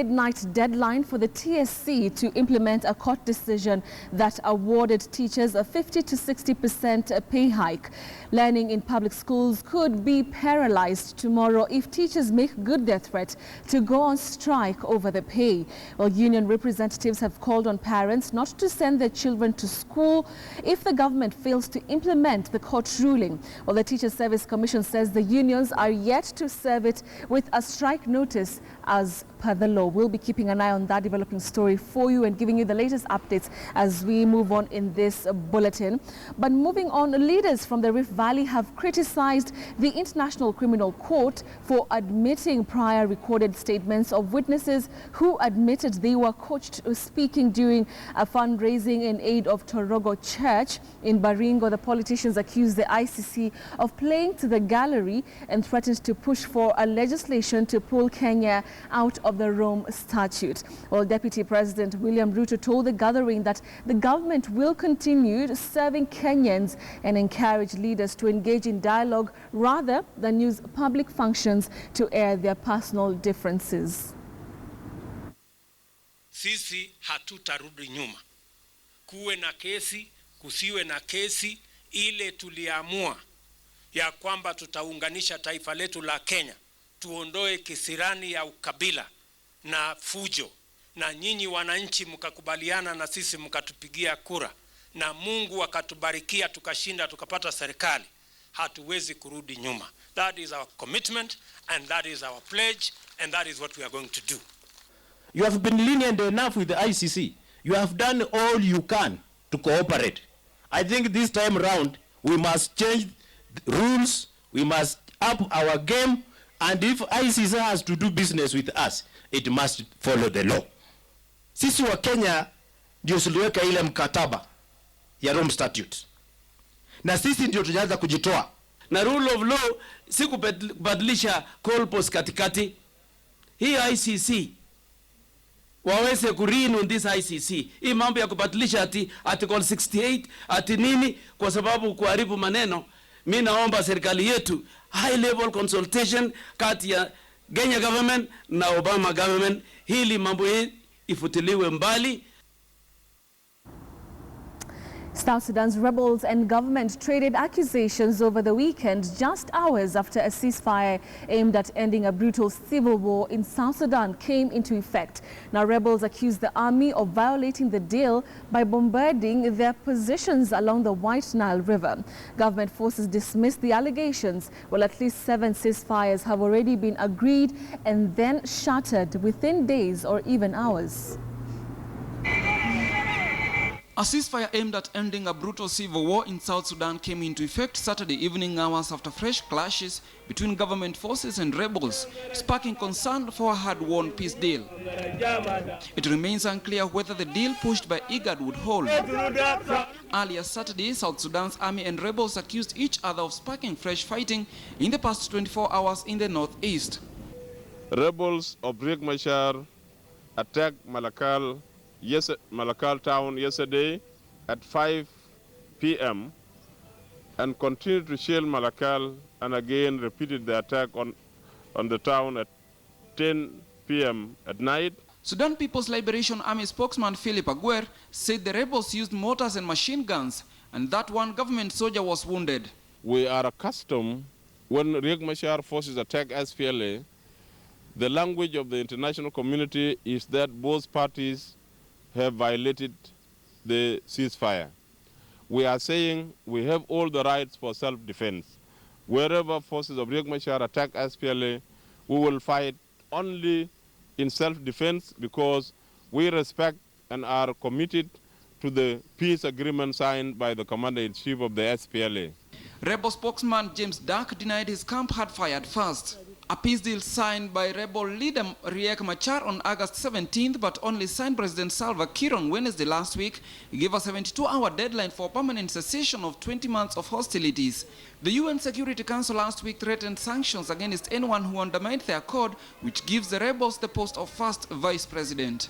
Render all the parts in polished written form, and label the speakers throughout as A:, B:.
A: midnight deadline for the TSC to implement a court decision that awarded teachers a 50 to 60% pay hike. Learning in public schools could be paralyzed tomorrow if teachers make good their threat to go on strike over the pay. Well, union representatives have called on parents not to send their children to school if the government fails to implement the court ruling. Well, the Teacher Service Commission says the unions are yet to serve it with a strike notice as per the law. We'll be keeping an eye on that developing story for you and giving you the latest updates as we move on in this bulletin. But moving on, leaders from the Rift Valley have criticized the International Criminal Court for admitting prior recorded statements of witnesses who admitted they were coached speaking during a fundraising in aid of Torogo Church in Baringo. The politicians accused the ICC of playing to the gallery and threatened to push for a legislation to pull Kenya out of the Rome Statute. Well, Deputy President William Ruto told the gathering that the government will continue serving Kenyans and encourage leaders to engage in dialogue rather than use public functions to air their personal differences.
B: Sisi hatutarudi nyuma. Kuwe na kesi, kusiwe na kesi, ile tuliamua ya kwamba tutaunganisha taifa letu la Kenya. Tuondoe kisirani ya ukabila na fujo, na nyinyi wananchi mkakubaliana na sisi mkatupigia kura, na Mungu akatubarikia tukashinda tukapata serikali. Hatuwezi kurudi nyuma. That is our commitment and that is our pledge and that is what we are going to do.
C: You have been lenient enough with the ICC. You have done all you can to cooperate. I think this time around we must change the rules, we must up our game, and if ICC has to do business with us, it must follow the law. Sisi wa Kenya ndio tuliweka ile mkataba ya Rome Statute. Na sisi ndio tunaanza kujitoa. Na rule of law si kubadilisha goalpost katikati. Hii ICC waweze kurenew this ICC. Hii mambo ya kubadilisha ati article 68 ati nini kwa sababu kuharibu maneno. Mimi naomba serikali yetu high level consultation kati ya Kenya government na Obama government, hili mambo hii ifutiliwe mbali.
A: South Sudan's rebels and government traded accusations over the weekend, just hours after a ceasefire aimed at ending a brutal civil war in South Sudan came into effect. Now, rebels accuse the army of violating the deal by bombarding their positions along the White Nile River. Government forces dismissed the allegations, while at least 7 ceasefires have already been agreed and then shattered within days or even hours.
D: A ceasefire aimed at ending a brutal civil war in South Sudan came into effect Saturday evening hours after fresh clashes between government forces and rebels, sparking concern for a hard-won peace deal. It remains unclear whether the deal pushed by IGAD would hold. Earlier Saturday, South Sudan's army and rebels accused each other of sparking fresh fighting in the past 24 hours in the northeast.
E: Rebels of Riek Machar attacked Malakal town yesterday at 5 p.m. and continued to shell Malakal and again repeated the attack on the town at 10 p.m. at night.
D: Sudan People's Liberation Army spokesman Philip Aguer said the rebels used mortars and machine guns and that one government soldier was wounded.
E: We are accustomed when Riek Machar forces attack SPLA, the language of the international community is that both parties have violated the ceasefire. We are saying we have all the rights for self-defense. Wherever forces of Riek Machar attack SPLA, we will fight only in self-defense because we respect and are committed to the peace agreement signed by the commander-in-chief of the SPLA.
D: Rebel spokesman James Dark denied his camp had fired first. A peace deal signed by rebel leader Riek Machar on August 17th, but only signed President Salva Kiir on Wednesday last week, gave a 72-hour deadline for permanent cessation of 20 months of hostilities. The UN Security Council last week threatened sanctions against anyone who undermined the accord, which gives the rebels the post of first vice president.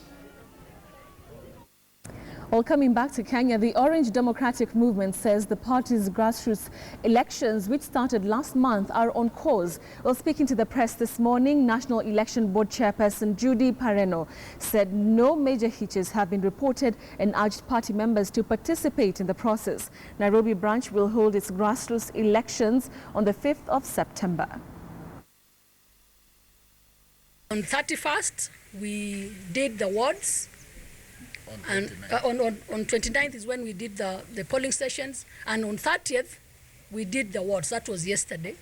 A: Well, coming back to Kenya, the Orange Democratic Movement says the party's grassroots elections, which started last month, are on course. Well, speaking to the press this morning, National Election Board Chairperson Judy Pareno said no major hitches have been reported and urged party members to participate in the process. Nairobi branch will hold its grassroots elections on the 5th of September.
F: On 31st, we did the wards. And on 29th is when we did the polling stations, and on 30th we did the wards. That was yesterday.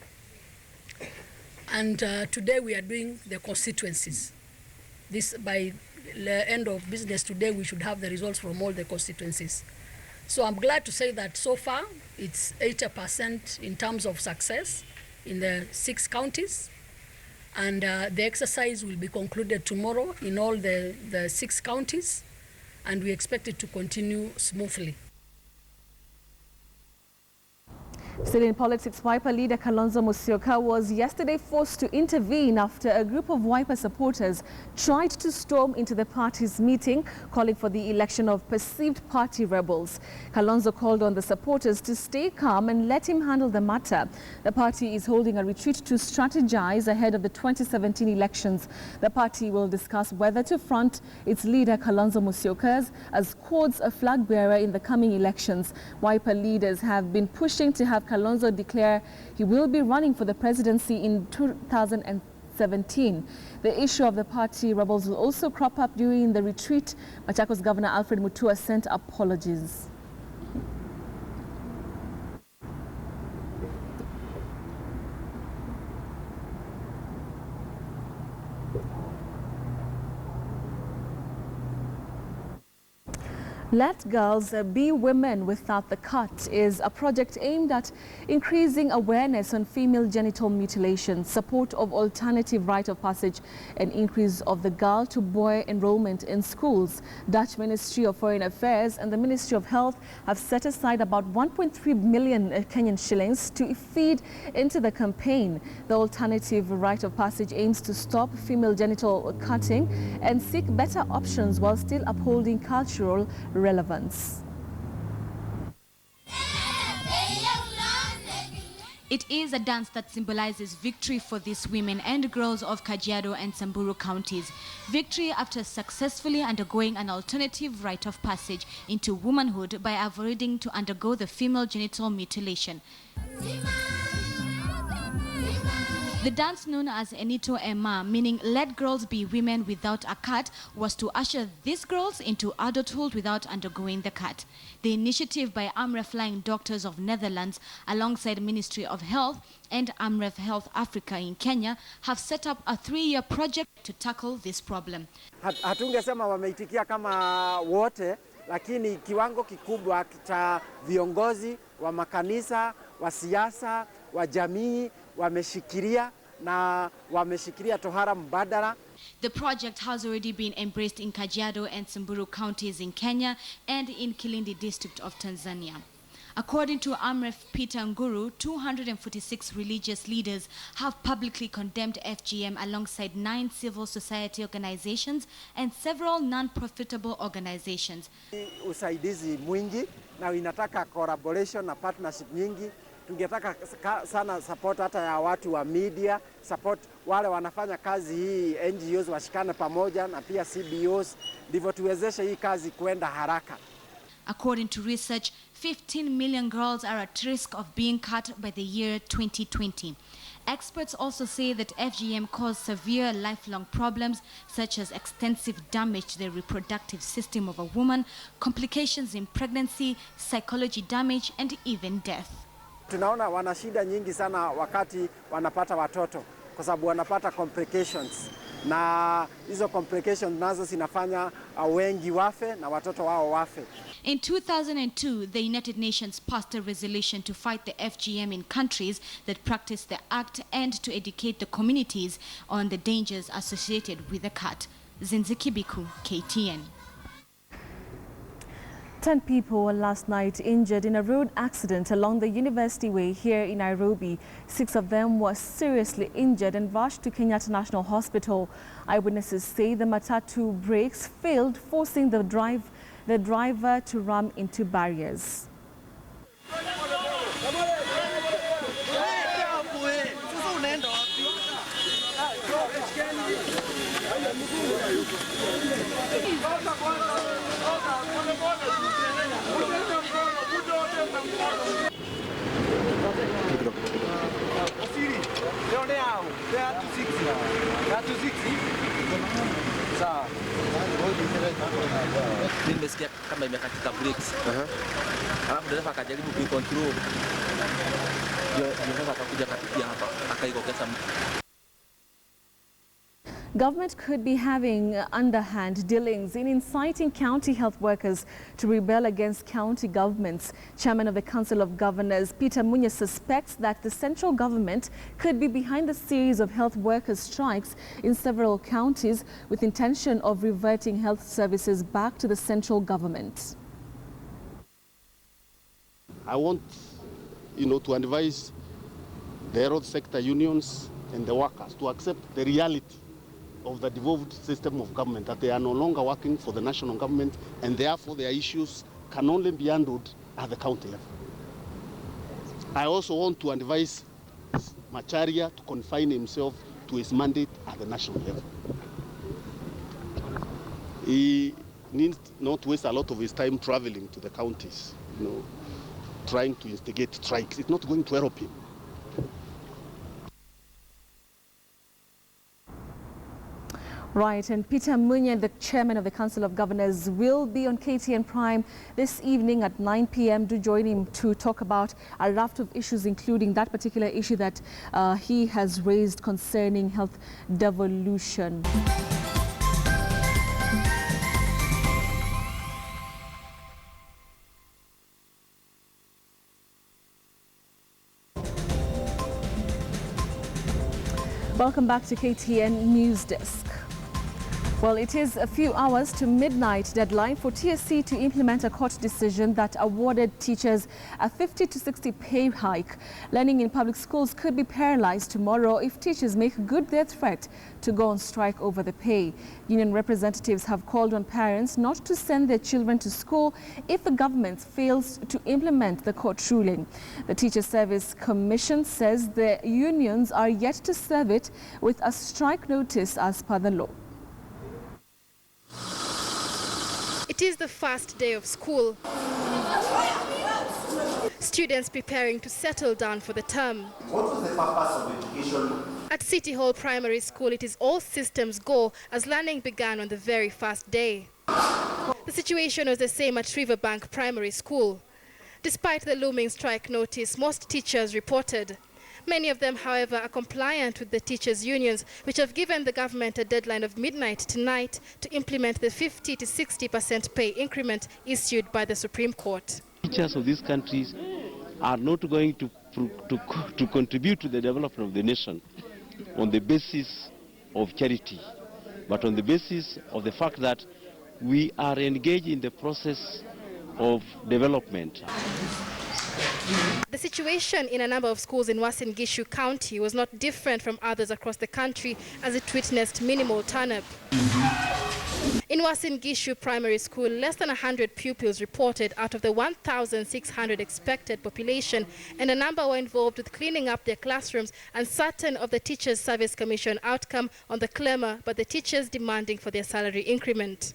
F: And today we are doing the constituencies. This, by the end of business today, we should have the results from all the constituencies. So I'm glad to say that so far it's 80% in terms of success in the 6 counties. And the exercise will be concluded tomorrow in all the 6 counties. And we expect it to continue smoothly.
A: Still in politics, Wiper leader Kalonzo Musyoka was yesterday forced to intervene after a group of Wiper supporters tried to storm into the party's meeting, calling for the election of perceived party rebels. Kalonzo called on the supporters to stay calm and let him handle the matter. The party is holding a retreat to strategize ahead of the 2017 elections. The party will discuss whether to front its leader Kalonzo Musyoka as Quad's a flag bearer in the coming elections. Wiper leaders have been pushing to have Kalonzo declare he will be running for the presidency in 2017. The issue of the party rebels will also crop up during the retreat. Machakos Governor Alfred Mutua sent apologies. Let Girls Be Women Without the Cut is a project aimed at increasing awareness on female genital mutilation, support of alternative rite of passage, and increase of the girl-to-boy enrollment in schools. Dutch Ministry of Foreign Affairs and the Ministry of Health have set aside about 1.3 million Kenyan shillings to feed into the campaign. The alternative rite of passage aims to stop female genital cutting and seek better options while still upholding cultural relevance.
G: It is a dance that symbolizes victory for these women and girls of Kajiado and Samburu counties. Victory after successfully undergoing an alternative rite of passage into womanhood by avoiding to undergo the female genital mutilation. The dance known as Enito Ema, meaning Let Girls Be Women Without a Cut, was to usher these girls into adulthood without undergoing the cut. The initiative by AMREF Flying Doctors of Netherlands, alongside Ministry of Health and AMREF Health Africa in Kenya, have set up a 3-year project to tackle this problem.
H: Hatungesema wameitikia kama wote, lakini kiwango kikubwa cha viongozi wa makanisa, wa siasa, wa jamii wameshikilia na wameshikilia tohara mbadala.
G: The project has already been embraced in Kajiado and Samburu counties in Kenya and in Kilindi district of Tanzania. According to AMREF Peter Nguru, 246 religious leaders have publicly condemned FGM alongside 9 civil society organizations and several non-profitable organizations.
H: Usaidizi mwingi na inataka collaboration na partnership nyingi. Tungetaka sana support hata ya watu wa media, support wale wanafanya kazi hii, NGOs washikane pamoja na pia CBOs, ndivyo tuwezeshe hii kazi kuenda haraka.
G: According to research, 15 million girls are at risk of being cut by the year 2020. Experts also say that FGM causes severe lifelong problems such as extensive damage to the reproductive system of a woman, complications in pregnancy, psychology damage, and even death.
H: Tunaona wana shida nyingi sana wakati wanapata watoto kwa sababu wanapata complications, na hizo complications nazo zinafanya wengi wafe na watoto wao wafe.
G: In 2002, the United Nations passed a resolution to fight the FGM in countries that practice the act and to educate the communities on the dangers associated with the cut. Zinziki Biku, KTN.
A: 10 people were last night injured in a road accident along the University Way here in Nairobi. 6 of them were seriously injured and rushed to Kenyatta National Hospital. Eyewitnesses say the matatu brakes failed, forcing the the driver to ram into barriers.
I: Nimesikia kama imekatika brakes. Alafu dereva akajaribu kuicontrol. Ndio sasa akakuja kapitia hapa akaikokesa.
A: Government could be having underhand dealings in inciting county health workers to rebel against county governments. Chairman of the Council of Governors, Peter Munya, suspects that the central government could be behind the series of health workers' strikes in several counties with intention of reverting health services back to the central government.
J: I want, to advise the health sector unions and the workers to accept the reality of the devolved system of government, that they are no longer working for the national government, and therefore their issues can only be handled at the county level. I also want to advise Macharia to confine himself to his mandate at the national level. He needs not to waste a lot of his time traveling to the counties, trying to instigate strikes. It's not going to help him.
A: Right, and Peter Munya, the chairman of the Council of Governors, will be on KTN Prime this evening at 9 p.m. Do join him to talk about a raft of issues, including that particular issue that he has raised concerning health devolution. Welcome back to KTN Newsdesk. Well, it is a few hours to midnight deadline for TSC to implement a court decision that awarded teachers a 50 to 60 pay hike. Learning in public schools could be paralyzed tomorrow if teachers make good their threat to go on strike over the pay. Union representatives have called on parents not to send their children to school if the government fails to implement the court ruling. The Teacher Service Commission says the unions are yet to serve it with a strike notice as per the law.
K: It is the first day of school. Students preparing to settle down for the term.
L: What was the purpose of education?
K: At City Hall Primary School, it is all systems go as learning began on the very first day. The situation was the same at Riverbank Primary School. Despite the looming strike notice, most teachers reported. Many of them, however, are compliant with the teachers' unions, which have given the government a deadline of midnight tonight to implement the 50 to 60% pay increment issued by the Supreme Court.
C: Teachers of these countries are not going to contribute to the development of the nation on the basis of charity, but on the basis of the fact that we are engaged in the process of development.
K: The situation in a number of schools in Uasin Gishu County was not different from others across the country, as it witnessed minimal turn-up. In Uasin Gishu Primary School, less than 100 pupils reported out of the 1,600 expected population, and a number were involved with cleaning up their classrooms and certain of the Teachers Service Commission outcome on the clamor by the teachers demanding for their salary increment.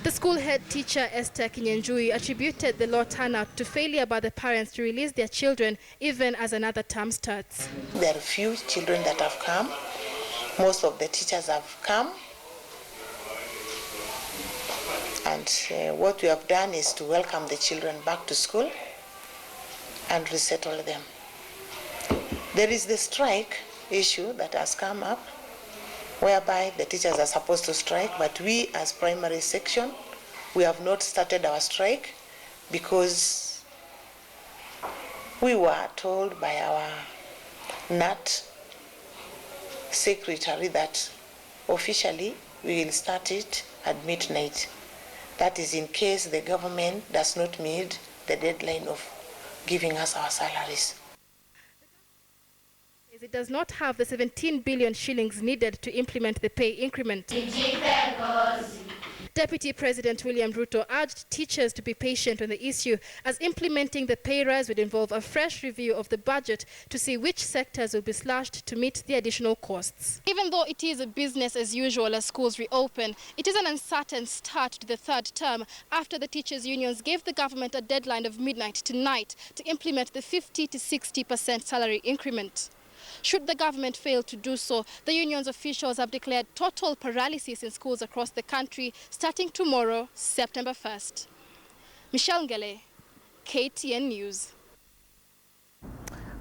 K: The school head teacher, Esther Kinyenjui, attributed the low turnout to failure by the parents to release their children even as another term starts.
M: There are few children that have come. Most of the teachers have come. And what we have done is to welcome the children back to school and resettle them. There is the strike issue that has come up, whereby the teachers are supposed to strike, but we as primary section, we have not started our strike because we were told by our NAT secretary that officially we will start it at midnight. That is in case the government does not meet the deadline of giving us our salaries.
K: It does not have the 17 billion shillings needed to implement the pay increment. Deputy President William Ruto urged teachers to be patient on the issue, as implementing the pay rise would involve a fresh review of the budget to see which sectors will be slashed to meet the additional costs. Even though it is a business as usual as schools reopen, it is an uncertain start to the third term after the teachers' unions gave the government a deadline of midnight tonight to implement the 50 to 60% salary increment. Should the government fail to do so, the union's officials have declared total paralysis in schools across the country starting tomorrow, September 1st. Michelle Ngele, KTN News.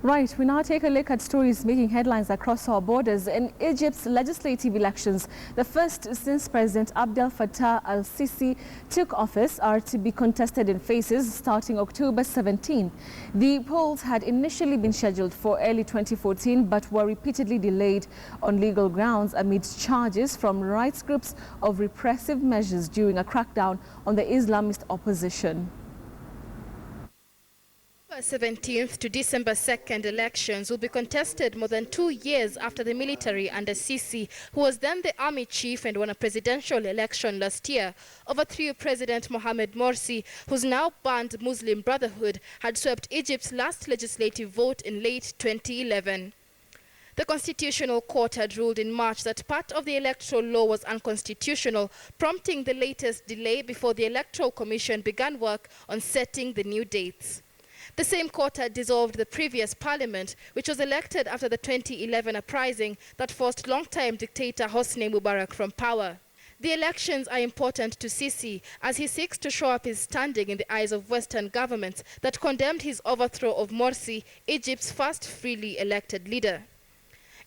A: Right, we now take a look at stories making headlines across our borders. In Egypt's legislative elections, the first since President Abdel Fattah al-Sisi took office, are to be contested in phases starting October 17. The polls had initially been scheduled for early 2014 but were repeatedly delayed on legal grounds amid charges from rights groups of repressive measures during a crackdown on the Islamist opposition.
K: 17th to December 2nd elections will be contested more than 2 years after the military under Sisi, who was then the army chief and won a presidential election last year, overthrew President Mohamed Morsi, whose now banned Muslim Brotherhood had swept Egypt's last legislative vote in late 2011. The Constitutional Court had ruled in March that part of the electoral law was unconstitutional, prompting the latest delay before the Electoral Commission began work on setting the new dates. The same court had dissolved the previous parliament, which was elected after the 2011 uprising that forced longtime dictator Hosni Mubarak from power. The elections are important to Sisi as he seeks to show up his standing in the eyes of Western governments that condemned his overthrow of Morsi, Egypt's first freely elected leader.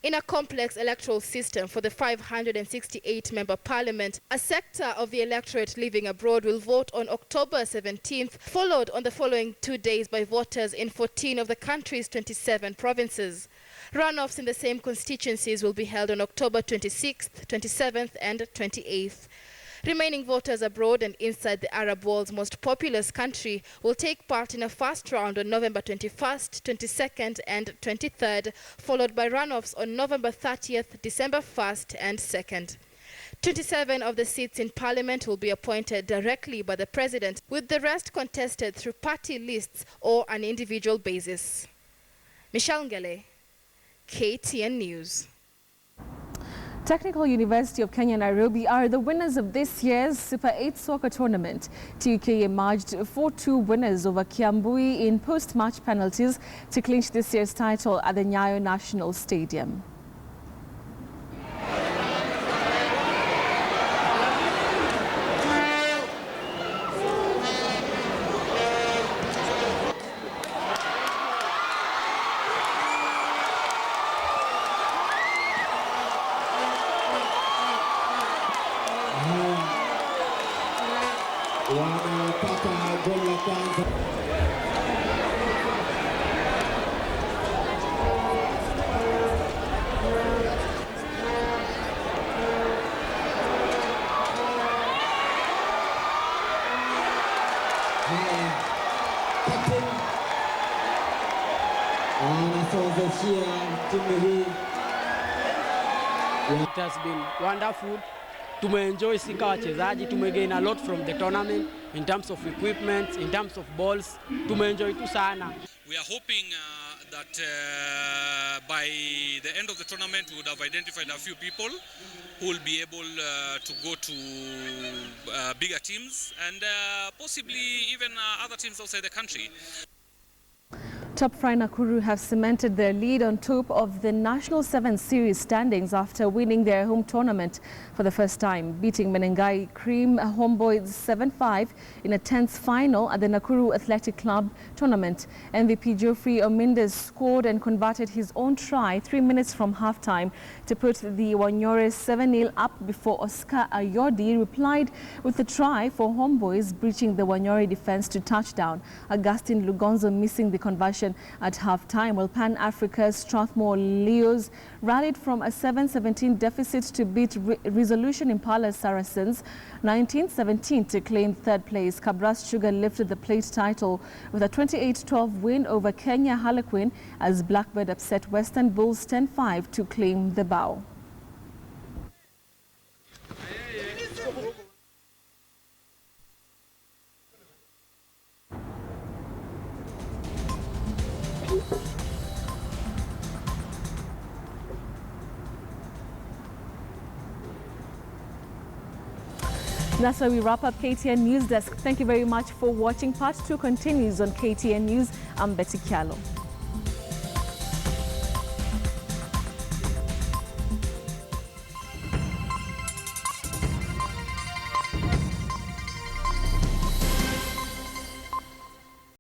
K: In a complex electoral system for the 568-member parliament, a sector of the electorate living abroad will vote on October 17th, followed on the following 2 days by voters in 14 of the country's 27 provinces. Runoffs in the same constituencies will be held on October 26th, 27th and 28th. Remaining voters abroad and inside the Arab world's most populous country will take part in a first round on November 21st, 22nd and 23rd, followed by runoffs on November 30th, December 1st and 2nd. 27 of the seats in parliament will be appointed directly by the president, with the rest contested through party lists or an individual basis. Michelle Ngele, KTN News.
A: Technical University of Kenya, Nairobi are the winners of this year's Super 8 soccer tournament. TUK emerged 4-2 winners over Kiambui in post-match penalties to clinch this year's title at the Nyayo National Stadium.
N: It has been wonderful. Tumeenjoy sika wachezaji, tumegain a lot from the tournament in terms of equipment, in terms of balls. Tumeenjoy tu sana.
O: We are hoping that by the end of the tournament we would have identified a few people who will be able to go to bigger teams and possibly even other teams outside the country.
A: Top Fry Nakuru have cemented their lead on top of the National 7 Series standings after winning their home tournament for the first time, beating Menengai Cream Homeboys 7-5 in a 10th final at the Nakuru Athletic Club tournament. MVP Geoffrey Omindes scored and converted his own try 3 minutes from halftime to put the Wanyore 7-0 up before Oscar Ayodi replied with a try for Homeboys, breaching the Wanyore defense to touchdown. Augustine Lugonzo missing the conversion at halftime, while Pan-Africa's Strathmore Leos rallied from a 7-17 deficit to beat Resolution Impala Saracens 19-17 to claim third place. Kabras Sugar lifted the plate title with a 28-12 win over Kenya Harlequin as Blackbird upset Western Bulls 10-5 to claim the bow. That's where we wrap up KTN Newsdesk. Thank you very much for watching. Part 2 continues on KTN News. I'm Betty Kialo.